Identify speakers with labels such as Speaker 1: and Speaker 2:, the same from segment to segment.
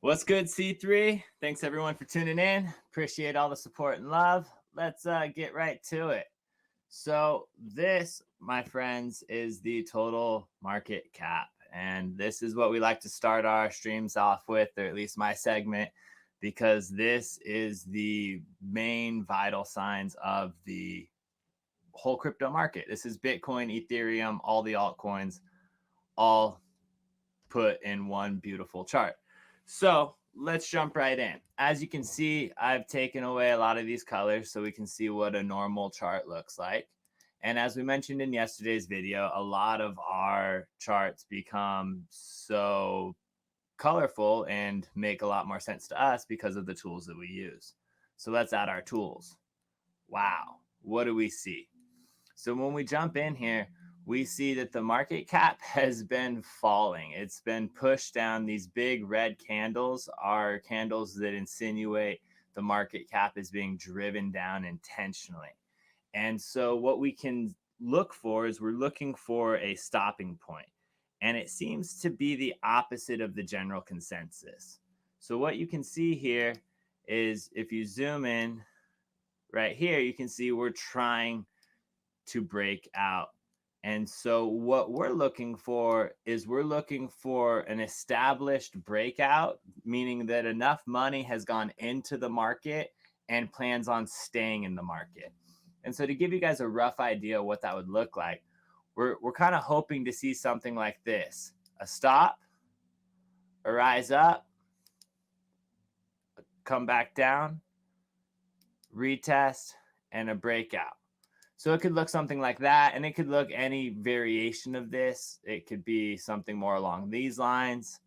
Speaker 1: What's good, C3? Thanks everyone for tuning in. Appreciate all the support and love. Let's get right to it. So this, my friends, is the total market cap. And this is what we like to start our streams off with, or at least my segment, because this is the main vital signs of the whole crypto market. This is Bitcoin, Ethereum, all the altcoins, all put in one beautiful chart. So let's jump right in. As you can see, I've taken away a lot of these colors so we can see what a normal chart looks like. And as we mentioned in yesterday's video, a lot of our charts become so colorful and make a lot more sense to us because of the tools that we use. So let's add our tools. Wow, what do we see? So when we jump in here, we see that the market cap has been falling. It's been pushed down. These big red candles are candles that insinuate the market cap is being driven down intentionally. And so what we can look for is we're looking for a stopping point. And it seems to be the opposite of the general consensus. So what you can see here is if you zoom in right here, you can see we're trying to break out. And so what we're looking for is we're looking for an established breakout, meaning that enough money has gone into the market and plans on staying in the market. And so to give you guys a rough idea of what that would look like, we're kind of hoping to see something like this: a stop, a rise up, come back down, retest, and a breakout. So it could look something like that, and it could look any variation of this. It could be something more along these lines.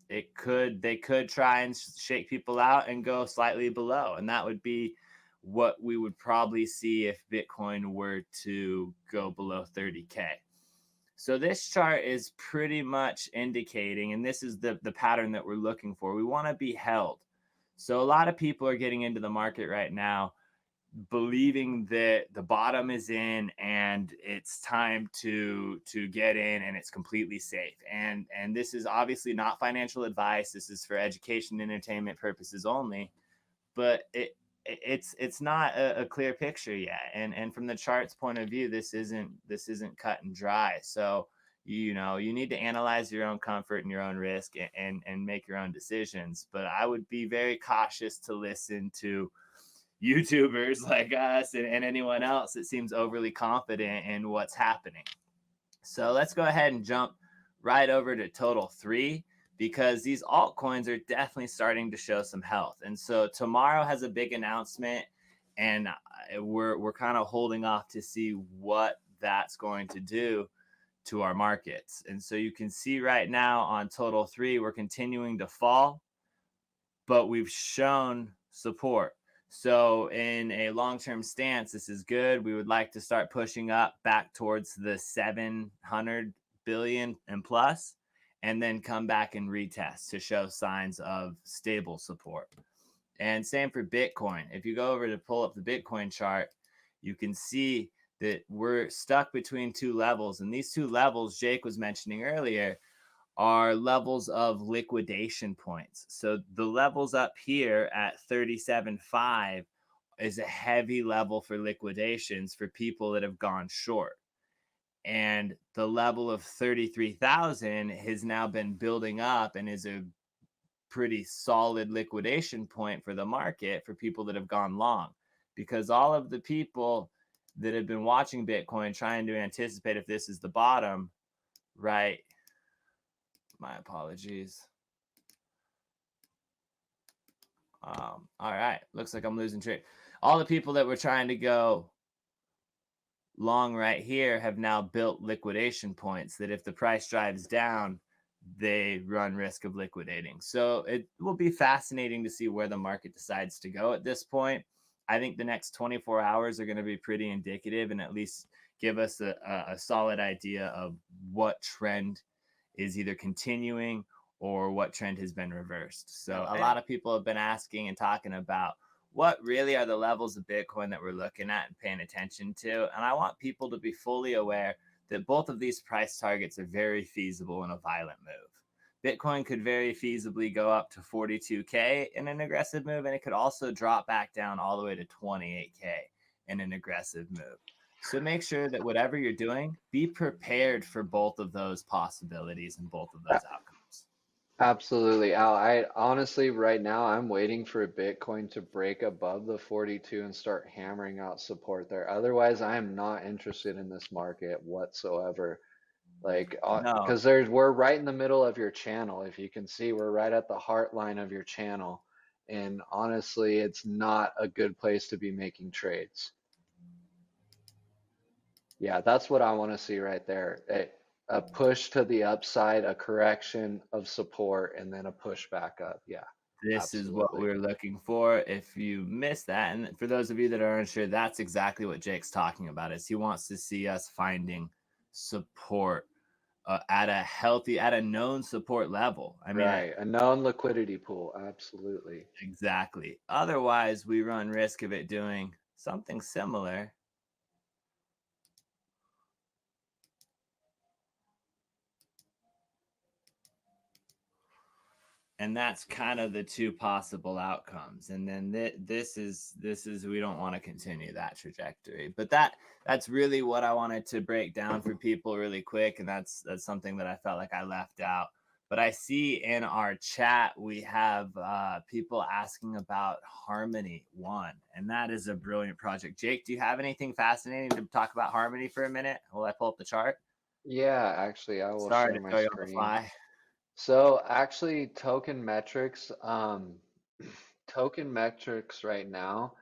Speaker 1: They could try and shake people out and go slightly below, and that would be what we would probably see if Bitcoin were to go below 30K. So this chart is pretty much indicating, and this is the pattern that we're looking for. We want to be held. So a lot of people are getting into the market right now believing that the bottom is in and it's time to get in and it's completely safe. And this is obviously not financial advice. This is for education and entertainment purposes only. But it's not a clear picture yet. And from the chart's point of view, this isn't cut and dry. So you need to analyze your own comfort and your own risk and make your own decisions. But I would be very cautious to listen to YouTubers like us and anyone else that seems overly confident in what's happening. So let's go ahead and jump right over to total 3, because these altcoins are definitely starting to show some health. And so tomorrow has a big announcement, and we're kind of holding off to see what that's going to do to our markets. And so you can see right now on total 3, we're continuing to fall, but we've shown support. So in a long-term stance, this is good. We would like to start pushing up back towards the 700 billion and plus, and then come back and retest to show signs of stable support. And same for Bitcoin. If you go over to pull up the Bitcoin chart, you can see that we're stuck between 2 levels. And these 2 levels Jake was mentioning earlier are levels of liquidation points. So the levels up here at 37.5 is a heavy level for liquidations for people that have gone short. And the level of 33,000 has now been building up and is a pretty solid liquidation point for the market for people that have gone long, because all of the people that have been watching Bitcoin trying to anticipate if this is the bottom, right? My apologies. All right, looks like I'm losing track. All the people that were trying to go long right here have now built liquidation points that if the price drives down, they run risk of liquidating. So it will be fascinating to see where the market decides to go at this point. I think the next 24 hours are going to be pretty indicative and at least give us a solid idea of what trend is either continuing or what trend has been reversed. So a lot of people have been asking and talking about what really are the levels of Bitcoin that we're looking at and paying attention to. And I want people to be fully aware that both of these price targets are very feasible in a violent move. Bitcoin could very feasibly go up to 42K in an aggressive move, and it could also drop back down all the way to 28K in an aggressive move. So make sure that whatever you're doing, be prepared for both of those possibilities and both of those outcomes.
Speaker 2: Absolutely, Al. I honestly, right now, I'm waiting for Bitcoin to break above the 42 and start hammering out support there. Otherwise, I am not interested in this market whatsoever. Like,
Speaker 1: No,
Speaker 2: because we're right in the middle of your channel. If you can see, we're right at the heart line of your channel. And honestly, it's not a good place to be making trades. Yeah, that's what I want to see right there. A push to the upside, a correction of support, and then a push back up. Yeah,
Speaker 1: this is what
Speaker 2: absolutely.
Speaker 1: we're looking for. If you missed that, and for those of you that are unsure, that's exactly what Jake's talking about. Is he wants to see us finding support at a healthy, at a known support level. I mean,
Speaker 2: Right. A known liquidity pool. Absolutely.
Speaker 1: exactly. Otherwise, we run risk of it doing something similar. And that's kind of the two possible outcomes. And then this is we don't want to continue that trajectory. But that's really what I wanted to break down for people really quick, and that's something that I felt like I left out. But I see in our chat we have people asking about Harmony One, and that is a brilliant project. Jake, do you have anything fascinating to talk about Harmony for a minute while I pull up the chart?
Speaker 2: Yeah, actually, I will
Speaker 1: Sorry
Speaker 2: share
Speaker 1: to
Speaker 2: my
Speaker 1: throw you on the
Speaker 2: screen.
Speaker 1: fly.
Speaker 2: So actually, token metrics, token metrics right now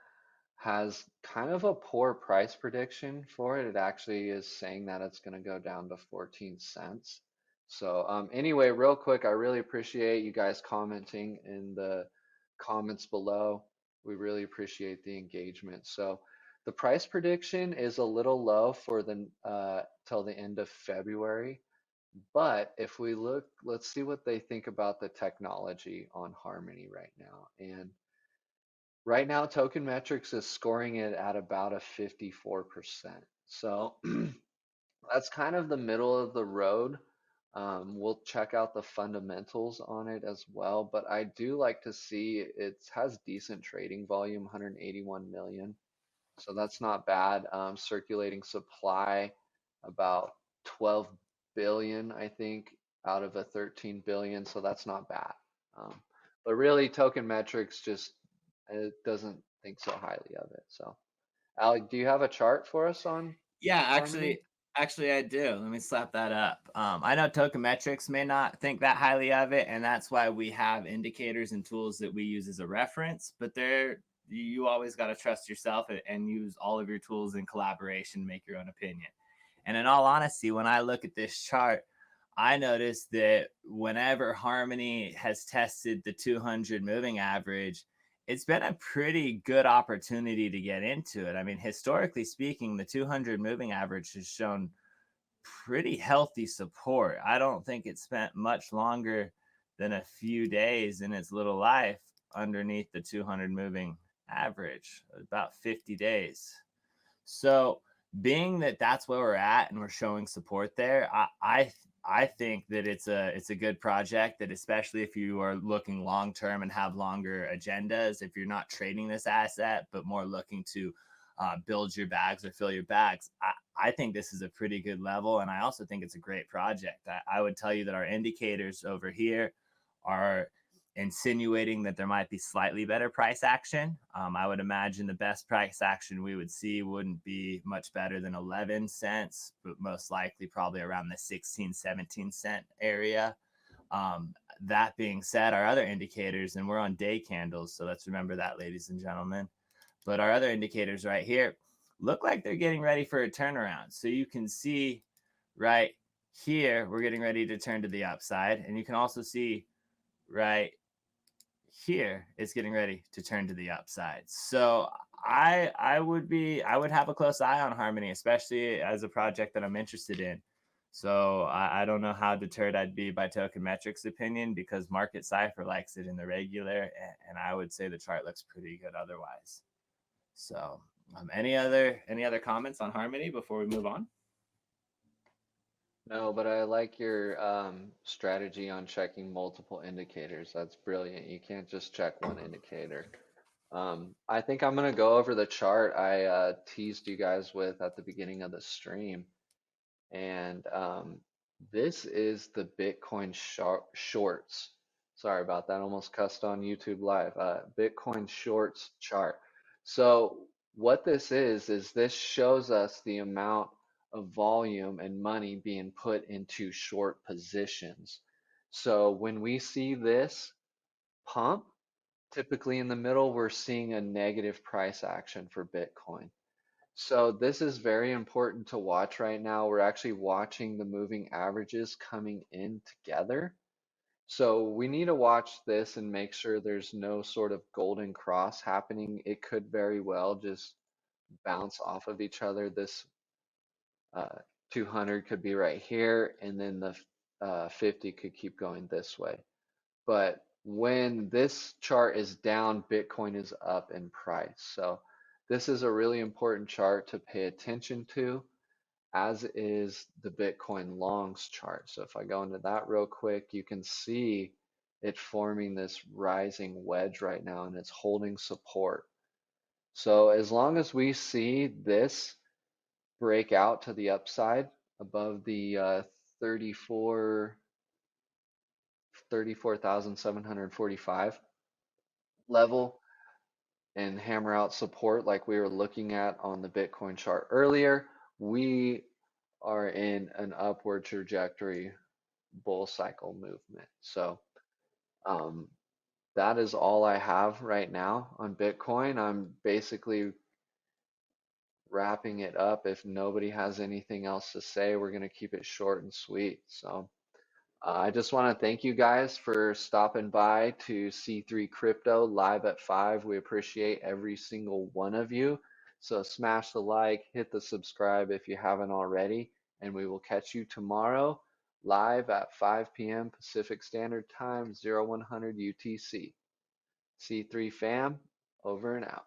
Speaker 2: has kind of a poor price prediction for it. It actually is saying that it's going to go down to 14 cents. So anyway, real quick, I really appreciate you guys commenting in the comments below. We really appreciate the engagement. So the price prediction is a little low for the till the end of February. But if we look, let's see what they think about the technology on Harmony right now. And right now, Token Metrics is scoring it at about a 54%. So that's kind of the middle of the road. We'll check out the fundamentals on it as well, but I do like to see it has decent trading volume, 181 million. So that's not bad. Circulating supply, about 12 billion, I think, out of a 13 billion. So that's not bad. Um, but really, token metrics just it doesn't think so highly of it. So, Alec, do you have a chart for us on
Speaker 1: Yeah,
Speaker 2: Harmony?
Speaker 1: actually, I do. Let me slap that up. I know Tokenmetrics may not think that highly of it, and that's why we have indicators and tools that we use as a reference. But you always got to trust yourself and use all of your tools in collaboration, make your own opinion. And in all honesty, when I look at this chart, I noticed that whenever Harmony has tested the 200 moving average, it's been a pretty good opportunity to get into it. I mean, historically speaking, the 200 moving average has shown pretty healthy support. I don't think it spent much longer than a few days in its little life underneath the 200 moving average, about 50 days. So, being that that's where we're at and we're showing support there, I think that it's a good project that, especially if you are looking long term and have longer agendas, if you're not trading this asset but more looking to build your bags or fill your bags, I think this is a pretty good level, and I also think it's a great project. I would tell you that our indicators over here are insinuating that there might be slightly better price action. I would imagine the best price action we would see wouldn't be much better than 11 cents, but most likely probably around the 16, 17 cent area. That being said, our other indicators, and we're on day candles, so let's remember that, ladies and gentlemen. But our other indicators right here look like they're getting ready for a turnaround. So you can see right here, we're getting ready to turn to the upside. And you can also see right here is getting ready to turn to the upside. So I would have a close eye on Harmony, especially as a project that I'm interested in. So I don't know how deterred I'd be by Token Metrics opinion, because Market Cipher likes it in the regular, and I would say the chart looks pretty good otherwise. So any other comments on Harmony before we move on?
Speaker 2: No, but I like your strategy on checking multiple indicators. That's brilliant. You can't just check one indicator. I think I'm gonna go over the chart I teased you guys with at the beginning of the stream. And this is the Bitcoin shorts. Sorry about that. Almost cussed on YouTube Live. Bitcoin shorts chart. So what this is this shows us the amount of volume and money being put into short positions. So when we see this pump, typically in the middle, we're seeing a negative price action for Bitcoin. So this is very important to watch right now. We're actually watching the moving averages coming in together. So we need to watch this and make sure there's no sort of golden cross happening. It could very well just bounce off of each other. This 200 could be right here, and then the 50 could keep going this way. But when this chart is down, Bitcoin is up in price. So this is a really important chart to pay attention to, as is the Bitcoin longs chart. So if I go into that real quick, you can see it forming this rising wedge right now, and it's holding support. So as long as we see this break out to the upside above the 34 34,745 level and hammer out support like we were looking at on the Bitcoin chart earlier, we are in an upward trajectory bull cycle movement. So um, that is all I have right now on Bitcoin. I'm basically wrapping it up. If nobody has anything else to say, we're going to keep it short and sweet. So I just want to thank you guys for stopping by to C3 Crypto live at 5. We appreciate every single one of you. So smash the like, hit the subscribe if you haven't already, and we will catch you tomorrow live at 5 p.m. Pacific Standard Time, 0100 UTC. C3 fam, over and out.